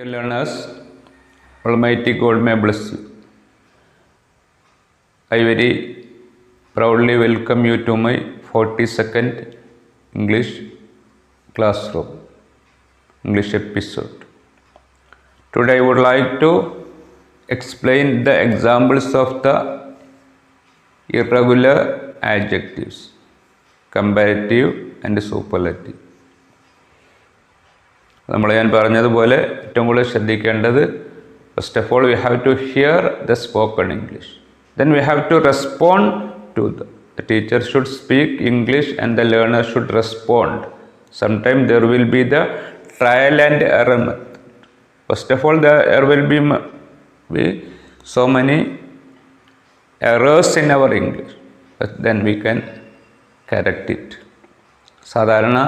Dear learners, Almighty God may bless you. I very proudly welcome you to my 42nd English classroom, English episode. Today I would like to explain the examples of the irregular adjectives, comparative and superlative. ഞാൻ പറഞ്ഞതുപോലെ ഏറ്റവും കൂടുതൽ ശ്രദ്ധിക്കേണ്ടത് first of all we have to hear the spoken English, then we have to respond to the teacher should speak English and the learner should respond. Sometime there will be the trial and error method. First of all there will be so many errors in our English, but then we can correct it. സാധാരണ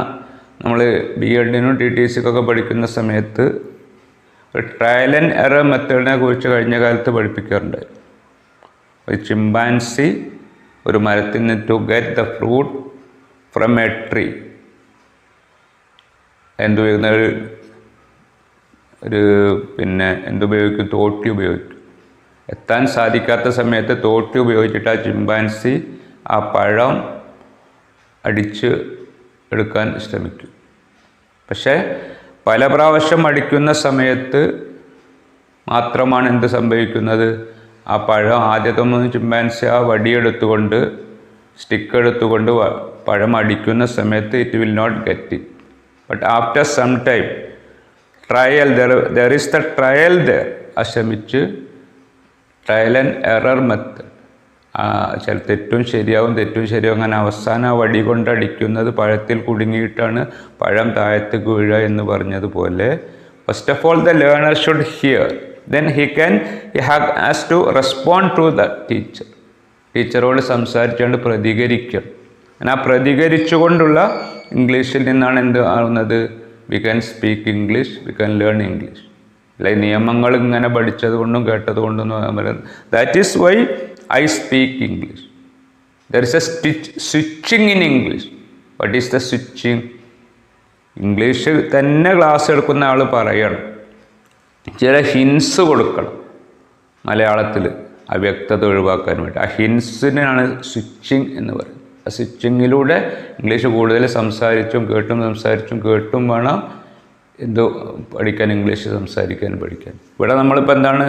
നമ്മൾ B എഡിനും T T സിക്കൊക്കെ പഠിക്കുന്ന സമയത്ത് ഒരു trial and error മെത്തേഡിനെ കുറിച്ച് കഴിഞ്ഞ കാലത്ത് പഠിപ്പിക്കാറുണ്ടായി. ഒരു chimpanzee ഒരു മരത്തിൽ നിന്ന് to get the fruit from a tree എന്തുപയോഗിക്കും, തോട്ടി ഉപയോഗിക്കും. എത്താൻ സാധിക്കാത്ത സമയത്ത് തോട്ടി ഉപയോഗിച്ചിട്ട് ആ ചിമ്പാൻസി ആ പഴം അടിച്ച് എടുക്കാൻ ശ്രമിക്കും. പക്ഷേ പല പ്രാവശ്യം അടിക്കുന്ന സമയത്ത് മാത്രമാണ് എന്ത് സംഭവിക്കുന്നത്, ആ പഴം ആദ്യത്തെ ചിമ്പാൻസി ആ വടിയെടുത്തുകൊണ്ട് സ്റ്റിക്ക് എടുത്തുകൊണ്ട് പഴം അടിക്കുന്ന സമയത്ത് it will not get it. But after some time trial there is the trial there. ആ ശ്രമിച്ച് ട്രയൽ ആൻഡ് എറർ മെത്തേഡ്, ചില തെറ്റും ശരിയാവും അങ്ങനെ അവസാനം ആ വടി കൊണ്ട് അടിക്കുന്നത് പഴത്തിൽ കുടുങ്ങിയിട്ടാണ് പഴം താഴത്തേക്ക് വീഴുക എന്ന് പറഞ്ഞതുപോലെ first of all the learner should hear, then he has to respond to the teacher. ടീച്ചറോട് സംസാരിച്ചുകൊണ്ട് പ്രതികരിക്കണം. ആ പ്രതികരിച്ചുകൊണ്ടുള്ള ഇംഗ്ലീഷിൽ നിന്നാണ് എന്ത് ആവുന്നത്, we can speak English, we can learn English. അല്ലെ നിയമങ്ങൾ ഇങ്ങനെ പഠിച്ചത് കൊണ്ടും കേട്ടത് കൊണ്ടും that is why I speak English. There is a switching in English. What is the switching? English തന്നെ ക്ലാസ് എടുക്കുന്ന ആൾ പറയണം, ചില ഹിൻസ് കൊടുക്കണം മലയാളത്തിൽ അവ്യക്തത ഒഴിവാക്കാൻ വേണ്ടി. ആ ഹിൻസിനാണ് സ്വിച്ചിങ് എന്ന് പറയുന്നത്. ആ സ്വിച്ചിങ്ങിലൂടെ ഇംഗ്ലീഷ് കൂടുതൽ സംസാരിച്ചും കേട്ടും വേണം പഠിക്കാൻ, ഇംഗ്ലീഷ് സംസാരിക്കാൻ പഠിക്കാൻ. ഇവിടെ നമ്മളിപ്പോൾ എന്താണ്,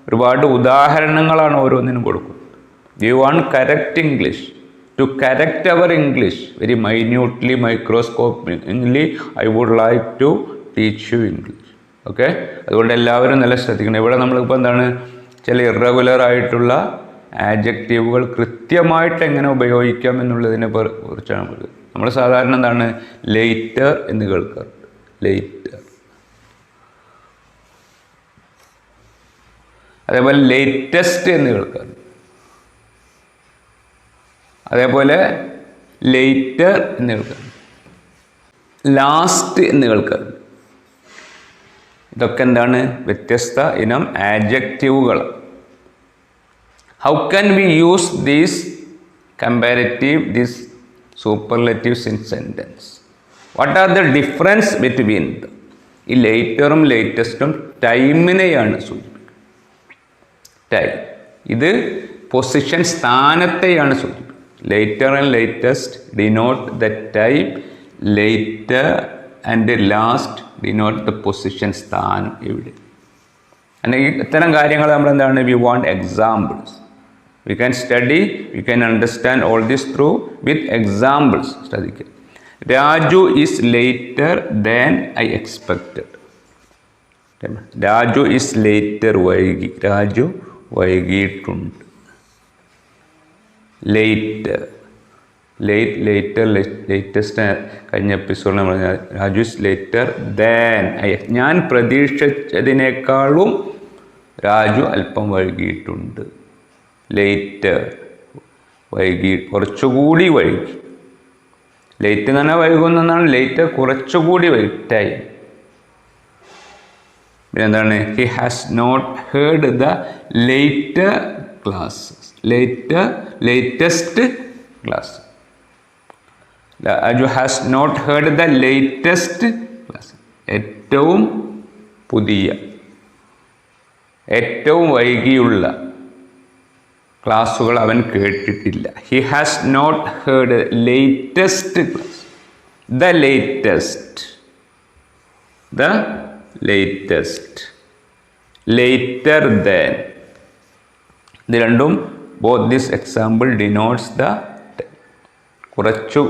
ഒരുപാട് ഉദാഹരണങ്ങളാണ് ഓരോന്നിനും കൊടുക്കുന്നത്. You want correct English. To correct our English very minutely, microscopically I would like to teach you English. Okay, അതുകൊണ്ട് എല്ലാവരും നല്ല ശ്രദ്ധിക്കണം. ഇവിടെ നമ്മളിപ്പോൾ എന്താണ്, ചില ഇറഗുലർ ആയിട്ടുള്ള ആഡ്ജക്റ്റീവുകൾ കൃത്യമായിട്ട് എങ്ങനെ ഉപയോഗിക്കാം എന്നുള്ളതിനെ കുറിച്ചാണ് പറയുന്നത്. നമ്മൾ സാധാരണ എന്താണ് ലേറ്റർ എന്ന് കേൾക്കാറുണ്ട്. ലേറ്റർ, അതേപോലെ ലേറ്റസ്റ്റ് എന്ന് കേൾക്കാറുണ്ട്. അതേപോലെ ലേറ്റർ എന്ന് കേൾക്കാറുണ്ട്. ലാസ്റ്റ് എന്ന് കേൾക്കാറുണ്ട്. ഇതൊക്കെ എന്താണ്, വ്യത്യസ്ത ഇനം ആഡ്ജക്റ്റീവുകൾ. How can we use these comparative, these superlatives in sentence? What are the difference between them? ഈ ലേറ്ററും ലേറ്റസ്റ്റും ടൈമിനെയാണ് സൂചിപ്പിക്കുന്നത്. ടൈം, ഇത് പൊസിഷൻ, സ്ഥാനത്തെയാണ് സൂചിപ്പിക്കുന്നത്. Later and latest denote the time, later and last denote the position, സ്ഥാനം എവിടെ. അല്ലെങ്കിൽ ഇത്തരം കാര്യങ്ങൾ നമ്മൾ എന്താണ്, we want examples. We can study, we can understand all this through with examples. ശ്രദ്ധിക്കുക, Raju is later than I expected. Raju is later, വൈകി. രാജു വൈകിയിട്ടുണ്ട്. ലേറ്റസ്റ്റ് കഴിഞ്ഞ എപ്പിസോഡിൽ നമ്മൾ Raju is later than I, ഞാൻ പ്രതീക്ഷിച്ചതിനേക്കാളും രാജു അല്പം വൈകിയിട്ടുണ്ട്. ലേറ്റർ, വൈകി, കുറച്ചുകൂടി വൈകി. ലേറ്റ് തന്നെ വൈകുന്നതാണ്, ലേറ്റർ കുറച്ചുകൂടി വൈകി, ടൈം. പിന്നെന്താണ്, he has not heard the later classes, latest class. Raju has not heard the latest class, ഏറ്റവും പുതിയ ഏറ്റവും വൈകിയുള്ള ക്ലാസ്സുകൾ അവൻ കേട്ടിട്ടില്ല. He has not heard latest class. The latest, the latest, later than. ഇത് രണ്ടും both this example denotes the കുറച്ചു,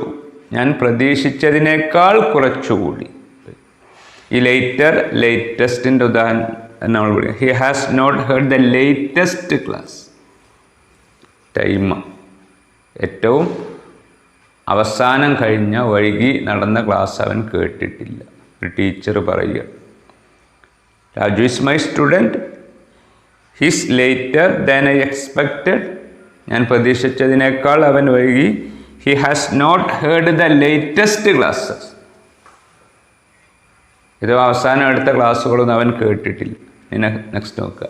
ഞാൻ പ്രതീക്ഷിച്ചതിനേക്കാൾ കുറച്ചുകൂടി. ഈ ലേറ്റർ ലേറ്റസ്റ്റിൻ്റെ ഉദാഹരണം നമ്മൾ പറയും. He has not heard the latest class. Time ഏറ്റവും അവസാനം കഴിഞ്ഞ വൈകി നടന്ന ക്ലാസ് അവൻ കേട്ടിട്ടില്ല. ഒരു ടീച്ചർ പറയുക, Raju is my student, his later than I expected. ഞാൻ പ്രതീക്ഷിച്ചതിനേക്കാൾ അവൻ വൈകി. He has not heard the latest classes. ഇത് അവസാനം അടുത്ത ക്ലാസ്സുകളൊന്നും അവൻ കേട്ടിട്ടില്ല. പിന്നെ നെക്സ്റ്റ് നോക്കുക.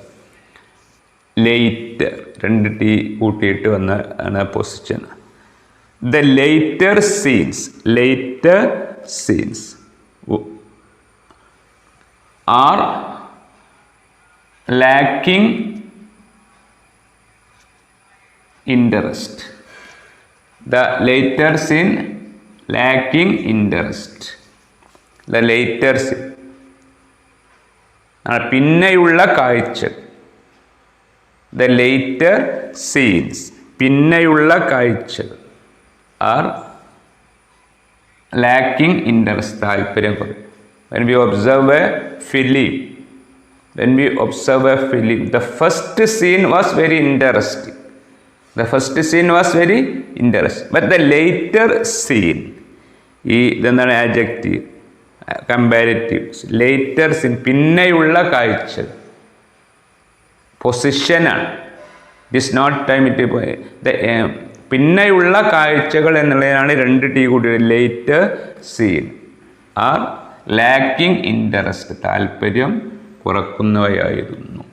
ലേറ്റർ, 2 ടി കൂട്ടിയിട്ട് വന്ന ആണ് position. The later scenes, later scenes are lacking interest. The later scene lacking interest. The later scene പിന്നെയുള്ള കാഴ്ച. The later scenes പിന്നെയുള്ള കാഴ്ചകൾ ആർ ലാക്കിംഗ് ഇൻട്രസ്റ്റ്, താല്പര്യം കുറയും. When we observe a film, the first scene was very interesting. The first scene was very interesting, but the later scene, ഇതെന്താണ് adjective, comparative. Later scene പിന്നെയുള്ള കാഴ്ച, പൊസിഷനാണ്. It is not time, പിന്നെയുള്ള കാഴ്ചകൾ എന്നുള്ളതാണ് 2 T കൂടി. Later scene are lacking interest, താല്പര്യം കുറക്കുന്നവയായിരുന്നു.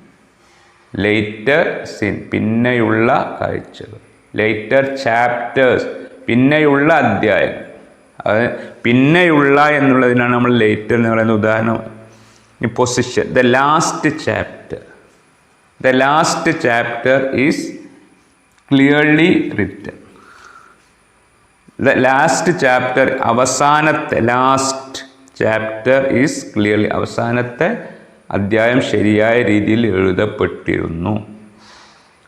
ലേറ്റർ സീൻ പിന്നെയുള്ള കാഴ്ചകൾ. ലേറ്റർ ചാപ്റ്റേഴ്സ് പിന്നെയുള്ള അധ്യായം. അത് പിന്നെയുള്ള എന്നുള്ളതിനാണ് നമ്മൾ ലേറ്റർ എന്ന് പറയുന്ന ഉദാഹരണം. Position, the last chapter. The last chapter is clearly written. The last chapter, അവസാനത്തെ, ലാസ്റ്റ് ചാപ്റ്റർ ഈസ് ക്ലിയർലി, അവസാനത്തെ അധ്യായം ശരിയായ രീതിയിൽ എഴുതപ്പെട്ടിരുന്നു.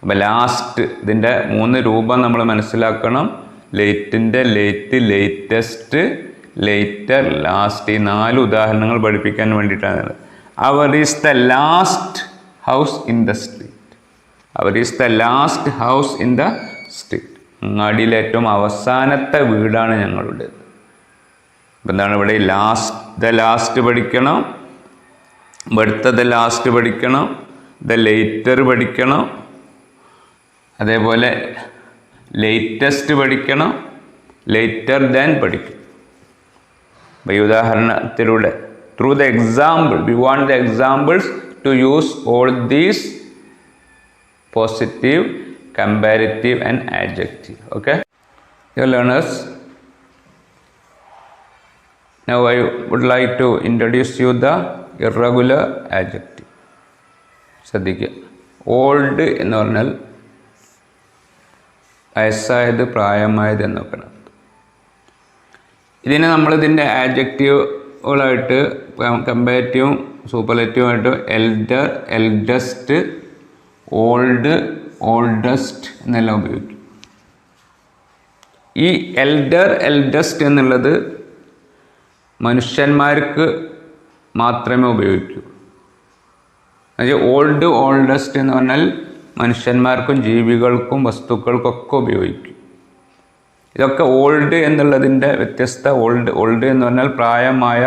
അപ്പം ലാസ്റ്റ്, ഇതിൻ്റെ 3 രൂപം നമ്മൾ മനസ്സിലാക്കണം. ലേറ്റിൻ്റെ ലേറ്റ്, ലേറ്റസ്റ്റ്, ലേറ്റർ, ലാസ്റ്റ്. ഈ 4 ഉദാഹരണങ്ങൾ പഠിപ്പിക്കാൻ വേണ്ടിയിട്ടാണ്. Our is the last house in the street. Our is the last house in the street. അങ്ങാടിയിലെ ഏറ്റവും അവസാനത്തെ വീടാണ് ഞങ്ങളുടേത്. അപ്പം എന്താണ് ഇവിടെ ദ ലാസ്റ്റ് പഠിക്കണം, ഇവിടുത്തെ ദ ലാസ്റ്റ് പഠിക്കണം, ദ ലേറ്റർ പഠിക്കണം, അതേപോലെ ലേറ്റസ്റ്റ് പഠിക്കണം, ലേറ്റർ ദാൻ പഠിക്കണം. അപ്പോൾ ഈ ഉദാഹരണത്തിലൂടെ through the example, we want the examples to use all these positive, comparative and adjective. Okay, dear learners, now I would like to introduce you the irregular adjective. ശ്രദ്ധിക്കുക. Old എന്ന് പറഞ്ഞാൽ വയസ്സായത്, പ്രായമായത് എന്നൊക്കെയാണ്. ഇതിനെ നമ്മളിതിൻ്റെ ആഡ്ജക്റ്റീവുകളായിട്ട് കമ്പാരിറ്റീവും സൂപ്പർലേറ്റീവുമായിട്ട് എൽഡർ, എൽഡസ്റ്റ്, ഓൾഡ്, ഓൾഡസ്റ്റ് എന്നെല്ലാം ഉപയോഗിക്കും. ഈ elder, eldest എന്നുള്ളത് മനുഷ്യന്മാർക്ക് മാത്രമേ ഉപയോഗിക്കൂ. അതായത് ഓൾഡ്, ഓൾഡസ്റ്റ് എന്ന് പറഞ്ഞാൽ മനുഷ്യന്മാർക്കും ജീവികൾക്കും വസ്തുക്കൾക്കൊക്കെ ഉപയോഗിക്കും. ഇതൊക്കെ ഓൾഡ് എന്നുള്ളതിൻ്റെ വ്യത്യസ്ത, ഓൾഡ് എന്ന് പറഞ്ഞാൽ പ്രായമായ,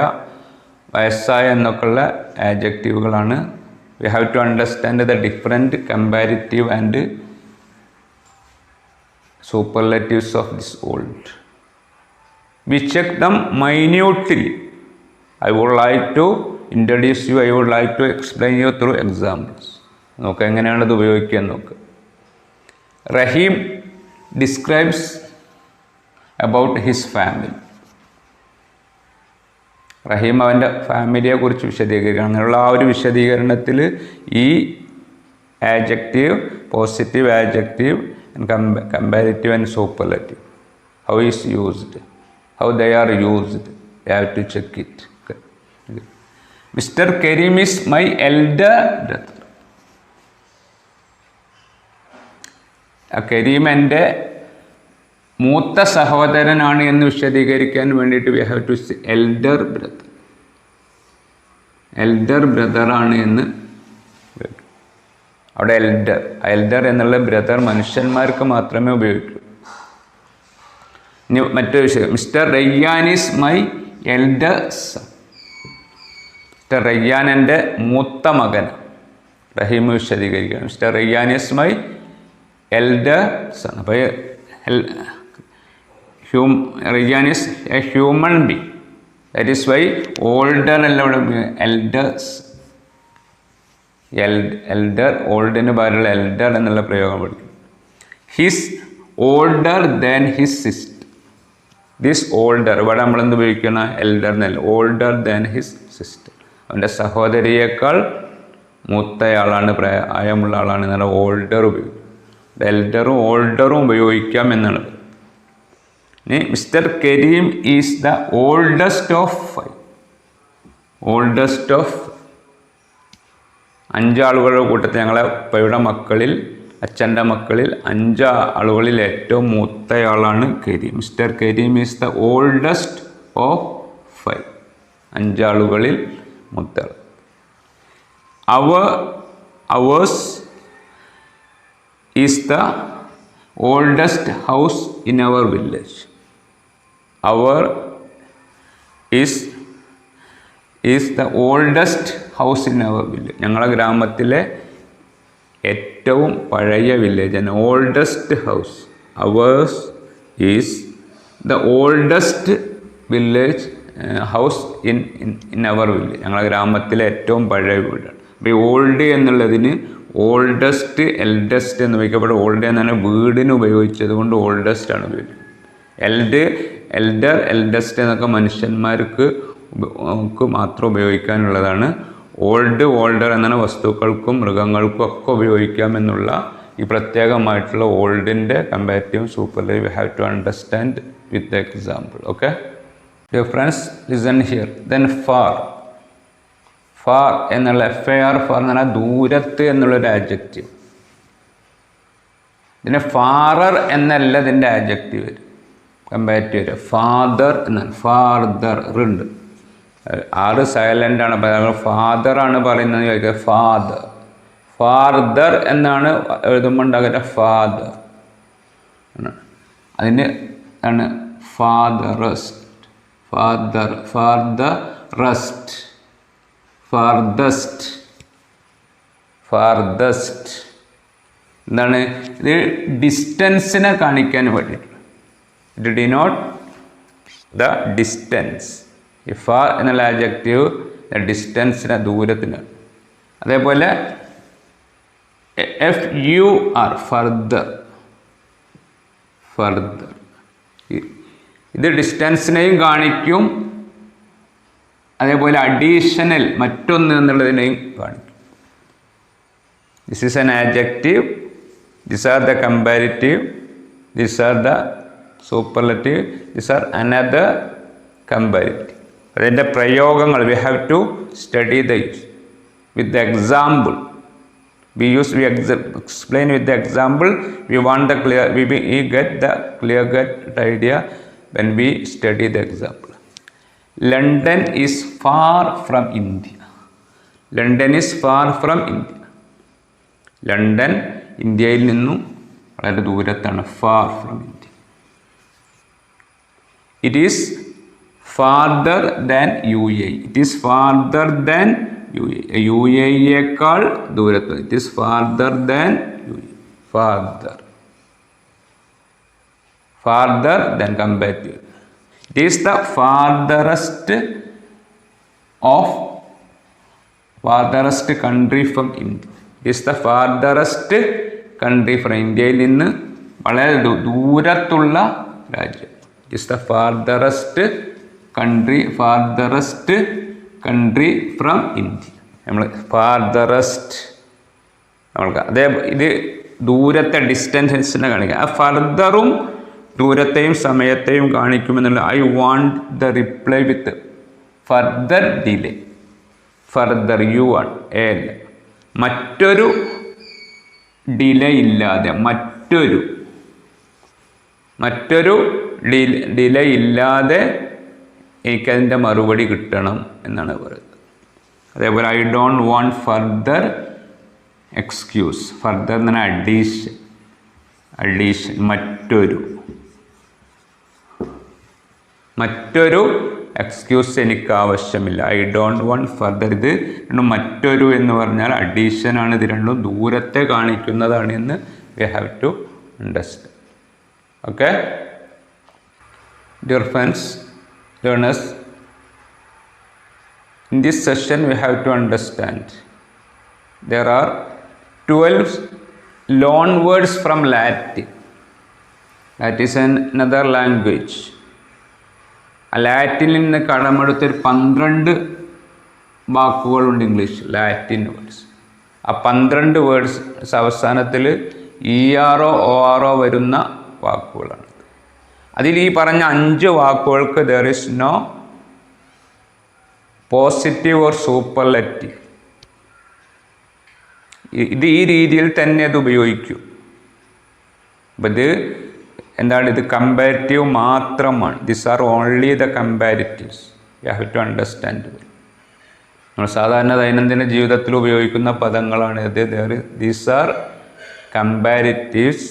വയസ്സായ എന്നൊക്കെയുള്ള ആഡ്ജക്റ്റീവുകളാണ്. We have to understand the different comparative and superlatives of this old. We check them minutely. I would like to introduce you, I would like to explain you through examples. നോക്കുക എങ്ങനെയാണ് ഇത് ഉപയോഗിക്കുക നോക്കുക. റഹീം describes about his family. റഹീം അവൻ്റെ ഫാമിലിയെ കുറിച്ച് വിശദീകരിക്കണം. അങ്ങനെയുള്ള ആ ഒരു വിശദീകരണത്തിൽ ഈ adjective, positive adjective, and comparative and superlative. How is used, how they are used, you have to check it. Okay. Mr. Karim is my elder brother. Kareem എൻ്റെ മൂത്ത സഹോദരനാണ് എന്ന് വിശദീകരിക്കാൻ വേണ്ടിയിട്ട് we have to say elder brother. Elder ബ്രദറാണ് എന്ന് അവിടെ elder എന്നുള്ള ബ്രദർ മനുഷ്യന്മാർക്ക് മാത്രമേ ഉപയോഗിക്കൂ. ഇനി മറ്റൊരു വിഷയം, mister Rayyan is my elder son. Mister Rayyan എൻ്റെ മൂത്ത മകൻ. റഹീം വിശദീകരിക്കുകയാണ്, mister Rayyan is my elder son. അപ്പോൾ Rayyan is a human being. That is why older അല്ല ഇവിടെ എൽഡേഴ്സ്. എൽഡർ ഓൾഡിന് പകരമുള്ള എൽഡർ എന്നുള്ള പ്രയോഗം പഠിക്കും. His older than his sister. This older ഇവിടെ നമ്മളെന്ത് ഉപയോഗിക്കണം, എൽഡർ എന്നല്ല, ഓൾഡർ ദാൻ ഹിസ് സിസ്റ്റർ. അവൻ്റെ സഹോദരിയേക്കാൾ മൂത്തയാളാണ്, പ്രായമുള്ള ആളാണ് എന്നുള്ള ഓൾഡർ ഉപയോഗിക്കും. എൽഡറും ഓൾഡറും ഉപയോഗിക്കാം എന്നുള്ളത്. ഇനി mister Karim is the oldest of 5. Oldest of 5 ആളുകളുടെ കൂട്ടത്തിൽ ഞങ്ങളെ ഉപ്പയുടെ മക്കളിൽ, അച്ഛൻ്റെ മക്കളിൽ 5 ആളുകളിൽ ഏറ്റവും മൂത്തയാളാണ് Karim. Mister Karim is the oldest of 5. 5 ആളുകളിൽ മൂത്തയാൾ. Ours is the oldest house in our village. Our is the oldest house in our village. ഞങ്ങളുടെ ഗ്രാമത്തിലെ ഏറ്റവും പഴയ village, oldest house. Ours is the oldest village house in our village. ഞങ്ങളുടെ ഗ്രാമത്തിലെ ഏറ്റവും പഴയ വീടാണ്. അപ്പോൾ ഈ ഓൾഡ് എന്നുള്ളതിന് ഓൾഡസ്റ്റ്, എൽഡസ്റ്റ് എന്ന് ഉപയോഗിക്കപ്പെടും. ഓൾഡ് എന്നാണ് വീടിന് ഉപയോഗിച്ചത് കൊണ്ട് ഓൾഡസ്റ്റ് ആണ് ഉപയോഗിക്കുന്നത്. എൽഡർ, എൽഡസ്റ്റ് എന്നൊക്കെ മനുഷ്യന്മാർക്ക് മാത്രം ഉപയോഗിക്കാനുള്ളതാണ്. ഓൾഡർ എന്നാണ് വസ്തുക്കൾക്കും മൃഗങ്ങൾക്കും ഒക്കെ ഉപയോഗിക്കാമെന്നുള്ള ഈ പ്രത്യേകമായിട്ടുള്ള ഓൾഡിൻ്റെ comparative superlative we have to understand with example. Okay dear friends, listen here. Then far എന്നുള്ള ഫെയർ, ഫാർ എന്ന് പറഞ്ഞാൽ ദൂരത്ത് എന്നുള്ളൊരു ആഡ്ജക്റ്റീവ്. ഇതിന് ഫാറർ എന്നല്ല ഇതിൻ്റെ ആഡ്ജക്റ്റീവ് വരും, കമ്പാരിറ്റീവ് വരും. ഫാദർ എന്നാണ്, ഫാർദർ ഉണ്ട്. 6 സൈലൻ്റ് ആണ്. അപ്പോൾ ഫാദറാണ് പറയുന്നത് ചോദിക്കുക, ഫാർദർ എന്നാണ് എഴുതുമ്പോൾ ഉണ്ടാകുക, ഫാദർ. അതിന് ആണ് ഫാർദറസ്റ്റ് എന്താണ് ഇത്? ഡിസ്റ്റൻസിനെ കാണിക്കാൻ വേണ്ടിയിട്ട്. It denote the distance. ഈ ഫാർ എന്നുള്ള ആഡ്ജക്റ്റീവ് ഡിസ്റ്റൻസിനെ, ദൂരത്തിനാണ്. അതേപോലെ FUR ഫർദർ. ഇത് ഡിസ്റ്റൻസിനെയും കാണിക്കും, അതേപോലെ അഡീഷണൽ മറ്റൊന്ന് എന്നുള്ളതിനെയും കാണിക്കും. This is an adjective, this are the comparative, this are the superlative, this are another comparative. അതിൻ്റെ പ്രയോഗങ്ങൾ we have to study the use with the example. We explain with the example. We get the clear-cut idea when we study the example. London is far from India. London is far from India. London ഇന്ത്യയിൽ നിന്നും വളരെ ദൂരത്താണ്. far from India. It is farther than UAE. It is farther than UAE-യേക്കാൾ ദൂരത്ത്. It is farther than UAE. Farther than comparative. It is the fartherest country from India. It is the fartherest country from ഇന്ത്യയിൽ നിന്ന് വളരെ ദൂരത്തുള്ള രാജ്യം. It is the fartherest country from India. നമ്മൾ fartherest നമ്മൾക്ക് ഇത് ദൂരത്തെ ഡിസ്റ്റൻസിനെ കാണിക്കുക. ആ ഫർദറും ദൂരത്തെയും സമയത്തെയും കാണിക്കുമെന്നുള്ള I want the reply with further delay. Further you ആണ് എ അല്ല. മറ്റൊരു ഡിലേ ഇല്ലാതെ മറ്റൊരു ഡിലേ ഇല്ലാതെ എനിക്കതിൻ്റെ മറുപടി കിട്ടണം എന്നാണ് പറയുന്നത്. അതേപോലെ I don't want further excuse. Further എന്ന് പറഞ്ഞാൽ അഡീഷൻ മറ്റൊരു എക്സ്ക്യൂസ് എനിക്ക് ആവശ്യമില്ല. I don't want further. ഇത് രണ്ടും മറ്റൊരു എന്ന് പറഞ്ഞാൽ അഡീഷനാണ്. ഇത് രണ്ടും ദൂരത്തെ കാണിക്കുന്നതാണ് എന്ന് we have to understand. Okay dear friends, learners, in this session we have to understand there are 12 loan words from Latin. That is another language. ലാറ്റിനിൽ നിന്ന് കടമെടുത്തൊരു 12 വാക്കുകളുണ്ട് ഇംഗ്ലീഷ്, ലാറ്റിൻ വേർഡ്സ്. ആ 12 വേർഡ്സ് അവസാനത്തിൽ ERO ORO വരുന്ന വാക്കുകളാണ്. അതിൽ ഈ പറഞ്ഞ 5 വാക്കുകൾക്ക് there is no positive or superlative. ഇത് ഈ രീതിയിൽ തന്നെ അത് ഉപയോഗിക്കും. അപ്പം ഇത് എന്താണ്? ഇത് കമ്പാരിറ്റീവ് മാത്രമാണ്. This are only the comparatives. You have to understand. നമ്മൾ സാധാരണ ദൈനംദിന ജീവിതത്തിൽ ഉപയോഗിക്കുന്ന പദങ്ങളാണ് ഇത്. These are comparatives.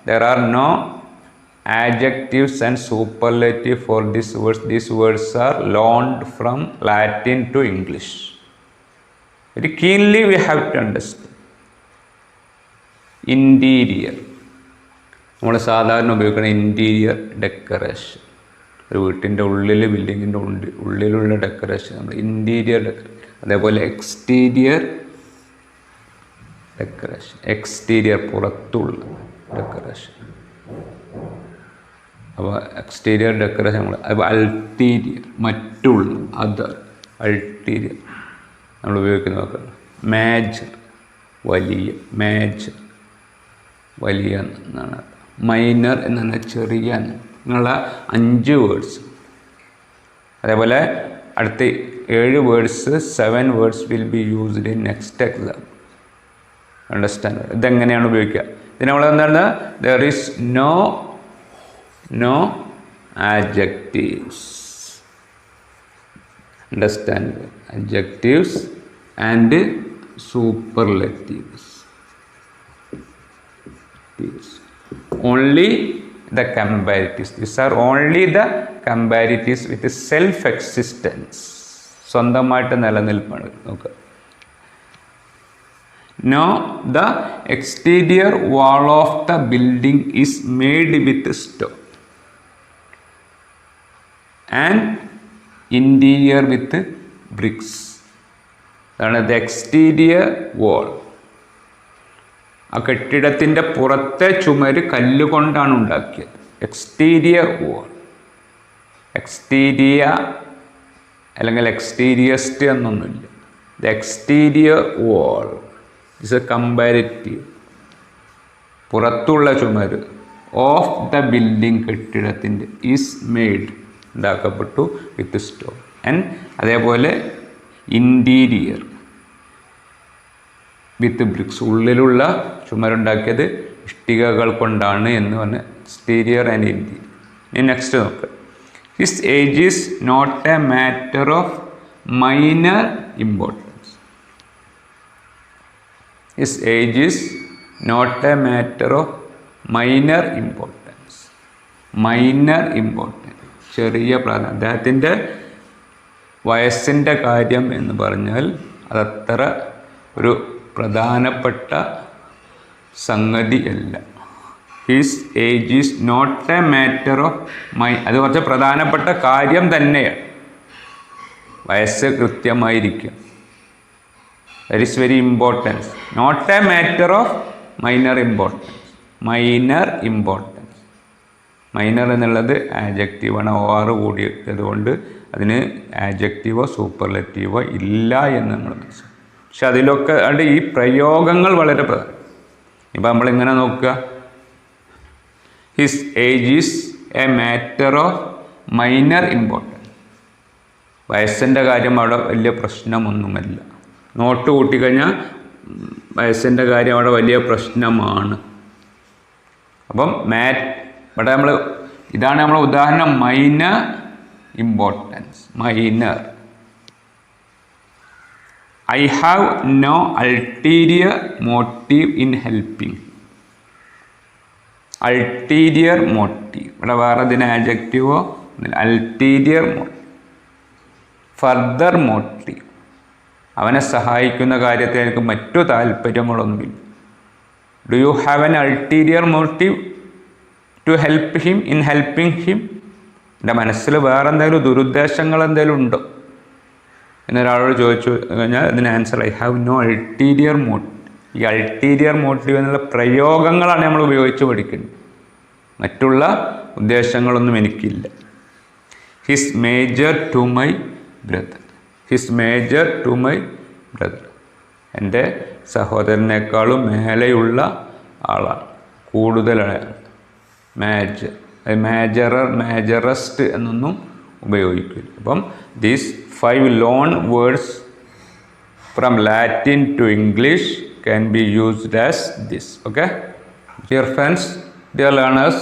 there are no adjectives and superlative for these words. These words are loaned from Latin to English. Very keenly we have to understand. Interior. നമ്മൾ സാധാരണ ഉപയോഗിക്കുന്ന ഇൻറ്റീരിയർ ഡെക്കറേഷൻ. ഒരു വീട്ടിൻ്റെ ഉള്ളിൽ, ബിൽഡിങ്ങിൻ്റെ ഉള്ളിലുള്ള ഡെക്കറേഷൻ നമ്മൾ ഇൻറ്റീരിയർ ഡെക്കറേഷൻ. അതേപോലെ എക്സ്റ്റീരിയർ ഡെക്കറേഷൻ. എക്സ്റ്റീരിയർ പുറത്തുള്ള ഡെക്കറേഷൻ. അപ്പോൾ എക്സ്റ്റീരിയർ ഡെക്കറേഷൻ നമ്മൾ. അപ്പോൾ അൾട്ടീരിയർ മറ്റുള്ള, അതർ. അൾട്ടീരിയർ നമ്മൾ ഉപയോഗിക്കുന്ന വാക്കാണ്. മേജർ വലിയ, മേജർ വലിയ എന്നാണ്. മൈനർ എന്നാണ് ചെറിയ എന്നുള്ള 5 വേർഡ്സ്. അതേപോലെ അടുത്ത 7 words, 7 words will be used in next exam. Understand? ഇതെങ്ങനെയാണ് ഉപയോഗിക്കുക? ഇതിന് നമ്മൾ എന്താണ്? There is no adjectives. Understand? Adjectives and superlatives. Only the comparatives. These are only the comparatives with self existence. സ്വന്തമായിട്ട് നിലനിൽപ്പാണ്. നോക്കുക. No, the exterior wall of the building is made with stone and interior with bricks. അതാണ് the exterior wall. ആ കെട്ടിടത്തിൻ്റെ പുറത്തെ ചുമര് കല്ലുകൊണ്ടാണ് ഉണ്ടാക്കിയത്. Exterior വാൾ. എക്സ്റ്റീരിയ അല്ലെങ്കിൽ exteriorest എന്നൊന്നുമില്ല. The exterior wall is a comparative. പുറത്തുള്ള ചുമര് ഓഫ് ദ ബിൽഡിംഗ് കെട്ടിടത്തിൻ്റെ ഈസ് മെയ്ഡ് ഉണ്ടാക്കപ്പെട്ടു വിത്ത് സ്റ്റോൺ. ആൻഡ് അതേപോലെ ഇൻറ്റീരിയർ വിത്ത് ബ്രിക്സ്. ഉള്ളിലുള്ള ചുമരുണ്ടാക്കിയത് ഇഷ്ടികകൾ കൊണ്ടാണ് എന്ന് പറഞ്ഞ് എക്സ്റ്റീരിയർ ആൻഡ് ഇൻറ്റീരിയർ. ഇനി നെക്സ്റ്റ് നോക്കുക. His age is not a matter of minor importance. His age is not a matter of minor importance. Minor importance, ചെറിയ പ്രാധാന്യം. അദ്ദേഹത്തിൻ്റെ വയസ്സിൻ്റെ കാര്യം എന്ന് പറഞ്ഞാൽ അതത്ര ഒരു പ്രധാനപ്പെട്ട സംഗതിയല്ല. His age is not a matter of അത് കുറച്ച് പ്രധാനപ്പെട്ട കാര്യം തന്നെയാണ്. വയസ്സ് കൃത്യമായിരിക്കും. That is very importance. Not a matter of minor importance. Minor importance. Minor എന്നുള്ളത് ആഡ്ജക്റ്റീവാണ്. ഓർ കൂടിയത് കൊണ്ട് അതിന് ആഡ്ജക്റ്റീവോ സൂപ്പർലെറ്റീവോ ഇല്ല എന്ന് നമ്മൾ മനസ്സിലാക്കും. പക്ഷെ അതിലൊക്കെ അതിൻ്റെ ഈ പ്രയോഗങ്ങൾ വളരെ പ്രധാനം. ഇപ്പം നമ്മളിങ്ങനെ നോക്കുക, his age is a matter of minor importance. വയസ്സിൻ്റെ കാര്യം അവിടെ വലിയ പ്രശ്നമൊന്നുമല്ല. നോട്ട് കൂട്ടിക്കഴിഞ്ഞാൽ വയസ്സിൻ്റെ കാര്യം അവിടെ വലിയ പ്രശ്നമാണ്. അപ്പം ഇവിടെ ഇതാണ് നമ്മൾ ഉദാഹരണം. Minor importance, minor. I have no ulterior motive in helping. Ulterior motive, ഇവിടെ വേറെ ഇതിന് ആഡ്ജക്റ്റീവോ, അൾട്ടീരിയർ മോട്ടീവ്. ഫർദർ മോട്ടീവ്, അവനെ സഹായിക്കുന്ന കാര്യത്തിൽ എനിക്ക് മറ്റു താല്പര്യങ്ങളൊന്നുമില്ല. Do you have an ulterior motive to help him in helping him? എൻ്റെ മനസ്സിൽ വേറെ എന്തെങ്കിലും ദുരുദ്ദേശങ്ങൾ എന്തെങ്കിലും ഉണ്ടോ എന്നൊരാളോട് ചോദിച്ചു കഴിഞ്ഞാൽ അതിന് answer I have no ulterior motive. ഈ അൾട്ടീരിയർ മോട്ടീവ് എന്നുള്ള പ്രയോഗങ്ങളാണ് നമ്മൾ ഉപയോഗിച്ച് പഠിക്കുന്നത്. മറ്റുള്ള ഉദ്ദേശങ്ങളൊന്നും എനിക്കില്ല. His major to my brother. His major to my brother, എൻ്റെ സഹോദരനേക്കാളും മേലെയുള്ള ആളാണ്, കൂടുതലാണ്. മേജർ, മേജറർ, മേജറസ്റ്റ് എന്നൊന്നും ഉപയോഗിക്കില്ല. അപ്പം these 5 loan words from Latin to English can be used as this. Okay, dear friends, dear learners,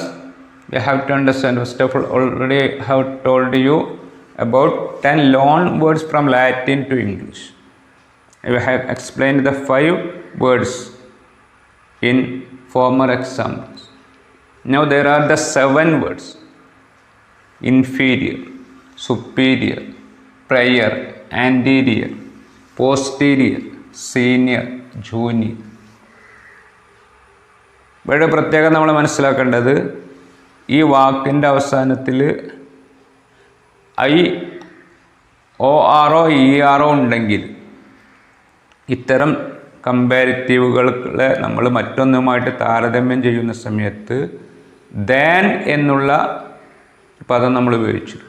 we have to understand, first of all, already have told you about 10 loan words from Latin to English. I have explained the 5 words in former examples. Now there are the 7 words: inferior, superior, prior, anterior, posterior, senior, junior. ഇവിടെ പ്രത്യേകം നമ്മൾ മനസ്സിലാക്കേണ്ടത്, ഈ വാക്കിൻ്റെ അവസാനത്തിൽ OR ER ഉണ്ടെങ്കിൽ ഇത്തരം കമ്പാരിറ്റീവുകളെ നമ്മൾ മറ്റൊന്നുമായിട്ട് താരതമ്യം ചെയ്യുന്ന സമയത്ത് ദാൻ എന്നുള്ള പദം നമ്മൾ ഉപയോഗിച്ചു.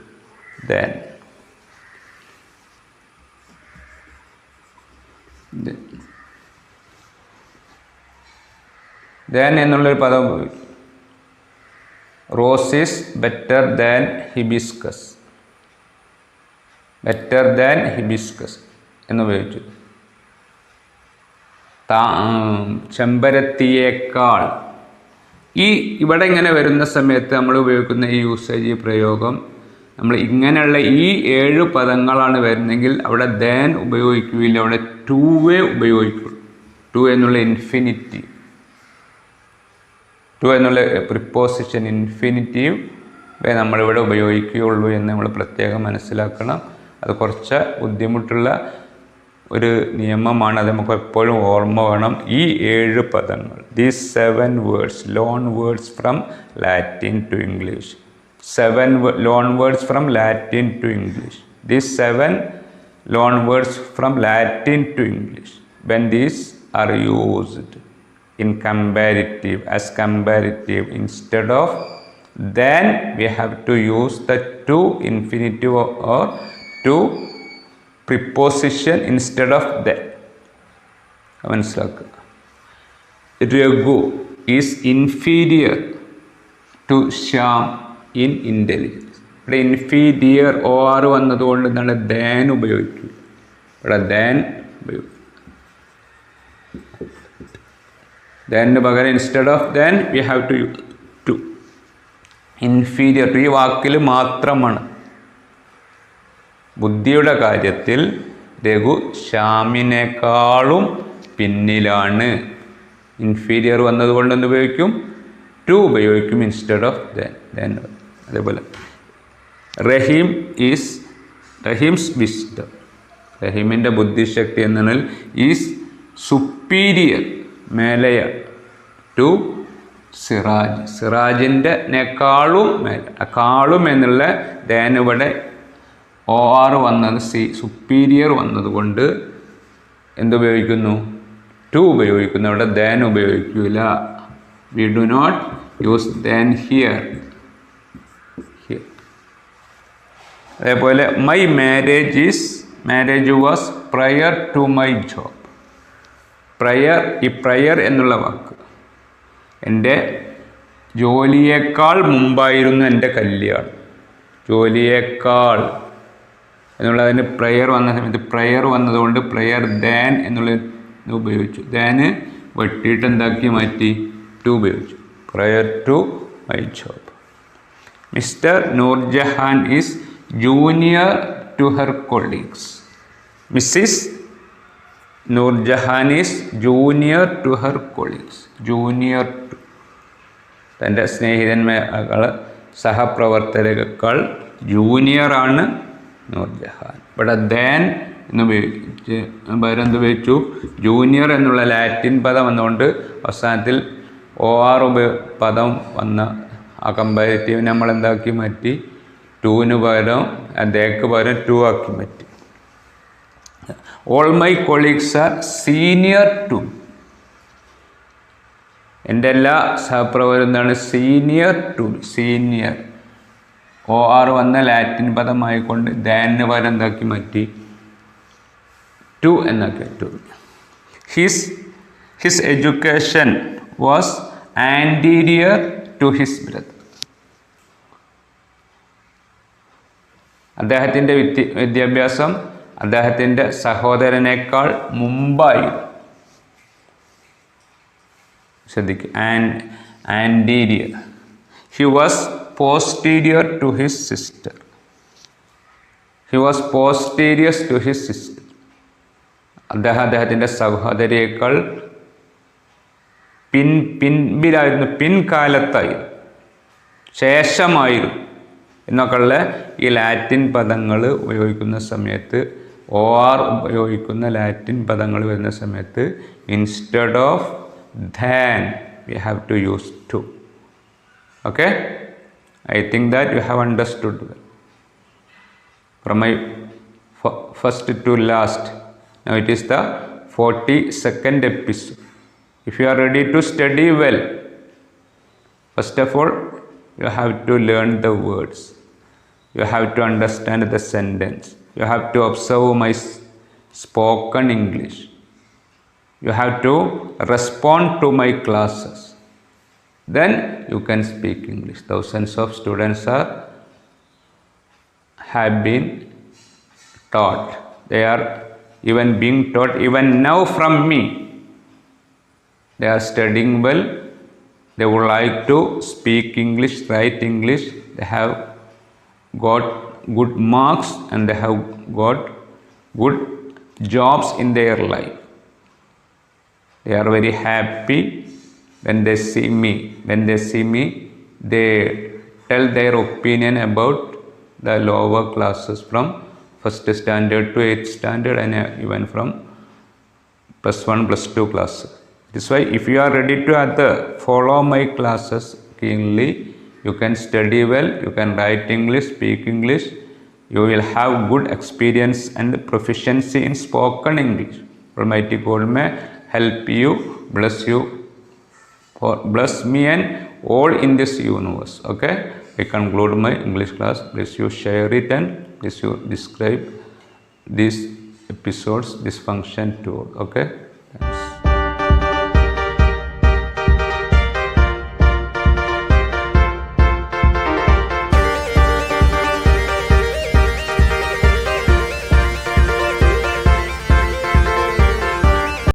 ദാൻ എന്നുള്ളൊരു പദം ഉപയോഗിച്ചു. Rose is better than hibiscus. Better than hibiscus എന്നുപയോഗിച്ചു. ചെമ്പരത്തിയേക്കാൾ. ഇവിടെ ഇങ്ങനെ വരുന്ന സമയത്ത് നമ്മൾ ഉപയോഗിക്കുന്ന ഈ യൂസേജ്, ഈ പ്രയോഗം, നമ്മൾ ഇങ്ങനെയുള്ള ഈ 7 പദങ്ങളാണ് വരുന്നെങ്കിൽ അവിടെ ദാൻ ഉപയോഗിക്കുകയില്ല, അവിടെ ടൂവേ ഉപയോഗിക്കുള്ളൂ. ടു എന്നുള്ള ഇൻഫിനിറ്റീവ്, ടു എന്നുള്ള പ്രിപ്പോസിഷൻ, ഇൻഫിനിറ്റീവ് നമ്മളിവിടെ ഉപയോഗിക്കുകയുള്ളൂ എന്ന് നമ്മൾ പ്രത്യേകം മനസ്സിലാക്കണം. അത് കുറച്ച് ബുദ്ധിമുട്ടുള്ള ഒരു നിയമമാണ്, അത് നമുക്ക് എപ്പോഴും ഓർമ്മ വേണം. ഈ 7 പദങ്ങൾ, these 7 words, loan words from Latin to English, 7 loan words from Latin to English, these 7 loan words from Latin to English, when these are used in comparative, as comparative, instead of then we have to use the to infinitive or to preposition instead of that. മനസ്സിലാക്കുക. Raghu is inferior to Shyam in intelligence. ഇവിടെ inferior OR വന്നതുകൊണ്ട് എന്താണ് than ഉപയോഗിക്കുക. ഇവിടെ than ഉപയോഗിക്കും. ദാനിന് പകരം instead of than we have to use to. Inferior ഈ വാക്കിൽ മാത്രമാണ്. ബുദ്ധിയുടെ കാര്യത്തിൽ രഘു ശ്യാമിനേക്കാളും പിന്നിലാണ്. ഇൻഫീരിയർ വന്നതുകൊണ്ട് എന്ത് ഉപയോഗിക്കും? ടു ഉപയോഗിക്കും ഇൻസ്റ്റെഡ് ഓഫ് ദാൻ. അതേപോലെ റഹീംസ് വിസ്ഡം, റഹീമിൻ്റെ ബുദ്ധിശക്തി എന്നാൽ ഈസ് സുപ്പീരിയർ, മേലയ, ടു സിറാജ്, സിറാജിൻ്റെ നേക്കാളും മേലെ. കാളും എന്നുള്ള ദാൻ ഇവിടെ OR വന്നത് സുപ്പീരിയർ വന്നതുകൊണ്ട് എന്തുപയോഗിക്കുന്നു? ടു ഉപയോഗിക്കുന്നു. അവിടെ ദാൻ ഉപയോഗിക്കില്ല. We do not use than here. അതേപോലെ my marriage was prior to my job. ഈ പ്രയർ എന്നുള്ള വാക്ക്, എൻ്റെ ജോലിയേക്കാൾ മുമ്പായിരുന്നു എൻ്റെ കല്യാണം. ജോലിയേക്കാൾ എന്നുള്ളതിന് പ്രയർ വന്ന സമയത്ത് പ്രയർ വന്നതുകൊണ്ട് പ്രയർ ദാൻ എന്നുള്ള ഉപയോഗിച്ചു. ദാന് വെട്ടിയിട്ട് എന്താക്കി മാറ്റി? ടു ഉപയോഗിച്ചു. Prior to my job. Mister Noorjahan is junior to her colleagues. Missus Noorjahan is junior to her colleagues. Junior to തൻ്റെ സ്നേഹിതന്മാർ സഹപ്രവർത്തകരെക്കാൾ ജൂനിയറാണ് നൂർജഹാൻ. ഇവിടെ ദാൻ എന്നുപയോഗിച്ച് പകരം എന്തുപയോഗിച്ചു? ജൂനിയർ എന്നുള്ള ലാറ്റിൻ പദം വന്നുകൊണ്ട് അവസാനത്തിൽ OR പദം വന്ന ആ കമ്പാരിറ്റീവ് നമ്മൾ എന്താക്കി മാറ്റി? ടൂവിന് പകരം ദേക്ക് പകരം ടു ആക്കി മാറ്റി. All my colleagues are senior to. എൻ്റെ എല്ലാ സഹപ്രവർത്തകരും എന്താണ്? Senior to. സീനിയർ OR വന്ന ലാറ്റിൻ പദമായിക്കൊണ്ട് ദാനിന് പകരം എന്താക്കി മാറ്റി? ടു എന്നാക്കി. To. His education was anterior to his brother. അദ്ദേഹത്തിൻ്റെ വിദ്യാഭ്യാസം അദ്ദേഹത്തിൻ്റെ സഹോദരനേക്കാൾ മുമ്പായി. ശ്രദ്ധിക്കുക, anterior. He was posterior to his sister. He was posterior to his sister. അദ്ദേഹത്തിൻ്റെ സഹോദരിയേക്കാൾ പിൻപിലായിരുന്നു, പിൻകാലത്തായിരുന്നു, ശേഷമായിരുന്നു എന്നൊക്കെയുള്ള ഈ ലാറ്റിൻ പദങ്ങൾ ഉപയോഗിക്കുന്ന സമയത്ത്, OR ഉപയോഗിക്കുന്ന ലാറ്റിൻ പദങ്ങൾ വരുന്ന സമയത്ത് instead of than we have to use to. Okay? I think that you have understood well. From my first to last. Now it is the 42nd episode. If you are ready to study well, first of all, you have to learn the words. You have to understand the sentence. You have to observe my spoken English. You have to respond to my classes. Then you can speak English. Thousands of students have been taught. They are even being taught even now from me. They are studying well. They would like to speak English, write English. They have got good marks and they have got good jobs in their life. They are very happy when they see me. When they see me, they tell their opinion about the lower classes from first standard to 8th standard and even from +1, +2 classes. This is why if you are ready to follow my classes keenly, you can study well, you can write English, speak English, you will have good experience and proficiency in spoken English. Almighty God may help you, bless me and all in this universe. Okay, I conclude my English class. Please you share it and please you describe these episodes, this function to all. Okay, thanks.